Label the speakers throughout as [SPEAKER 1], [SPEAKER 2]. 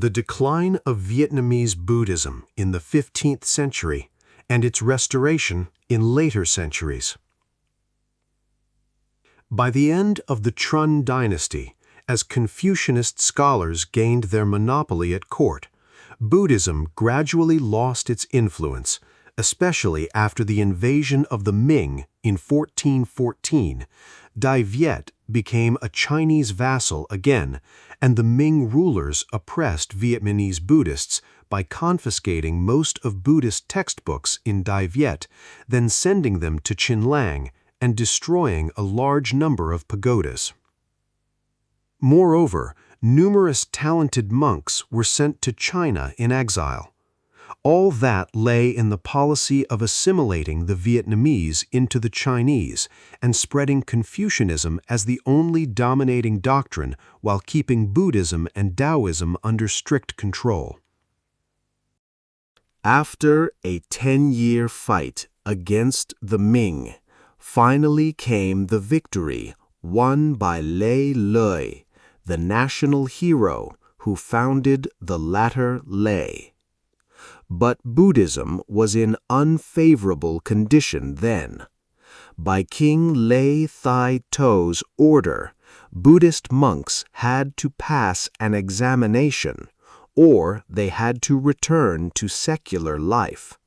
[SPEAKER 1] The Decline of Vietnamese Buddhism in the 15th Century and its Restoration in Later Centuries. By the end of the Trần Dynasty, as Confucianist scholars gained their monopoly at court, Buddhism gradually lost its influence, especially after the invasion of the Ming in 1414. Dai Viet became a Chinese vassal again, and the Ming rulers oppressed Vietnamese Buddhists by confiscating most of Buddhist textbooks in Dai Viet, then sending them to Chin Lang and destroying a large number of pagodas. Moreover, numerous talented monks were sent to China in exile. All that lay in the policy of assimilating the Vietnamese into the Chinese and spreading Confucianism as the only dominating doctrine while keeping Buddhism and Taoism under strict control.
[SPEAKER 2] After a 10-year fight against the Ming, finally came the victory won by Lê Lợi, the national hero who founded the latter Lê. But Buddhism was in unfavorable condition then. By King Lê Thái Tô's order, Buddhist monks had to pass an examination, or they had to return to secular life.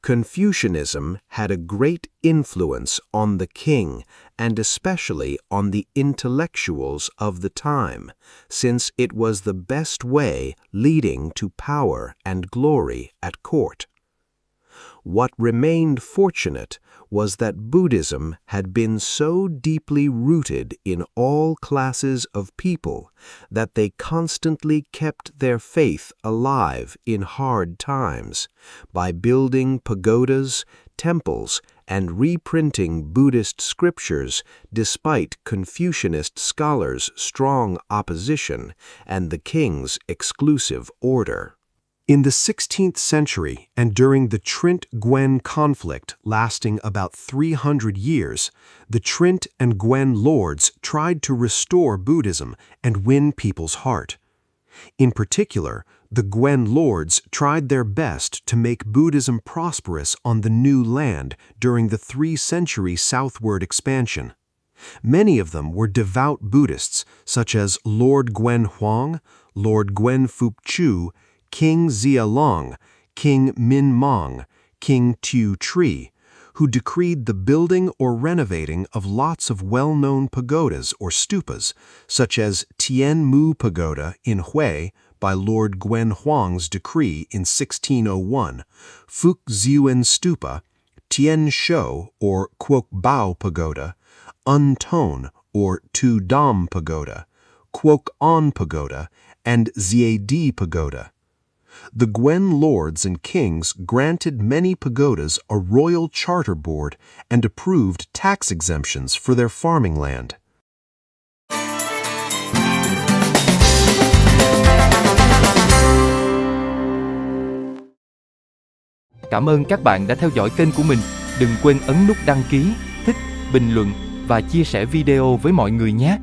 [SPEAKER 2] Confucianism had a great influence on the king and especially on the intellectuals of the time, since it was the best way leading to power and glory at court. What remained fortunate was that Buddhism had been so deeply rooted in all classes of people that they constantly kept their faith alive in hard times by building pagodas, temples, and reprinting Buddhist scriptures despite Confucianist scholars' strong opposition and the king's exclusive order.
[SPEAKER 1] In the 16th century and during the Trent-Guen conflict lasting about 300 years, the Trent and Guen lords tried to restore Buddhism and win people's heart. In particular, the Guen lords tried their best to make Buddhism prosperous on the new land during the 3-century southward expansion. Many of them were devout Buddhists, such as Lord Guen Huang, Lord Guen Phuc Chu, King Zia Long, King Min Mong, King Tu Tri, who decreed the building or renovating of lots of well-known pagodas or stupas, such as Tien Mu Pagoda in Hue by Lord Guen Huang's decree in 1601, Phuc Zuen Stupa, Tien Shou or Quoc Bao Pagoda, Un Ton or Tu Dam Pagoda, Quoc On Pagoda, and Zia Di Pagoda. The Guen lords and kings granted many pagodas a royal charter board and approved tax exemptions for their farming land.
[SPEAKER 3] Cảm ơn các bạn đã theo dõi kênh của mình. Đừng quên ấn nút đăng ký, thích, bình luận và chia sẻ video với mọi người nhé.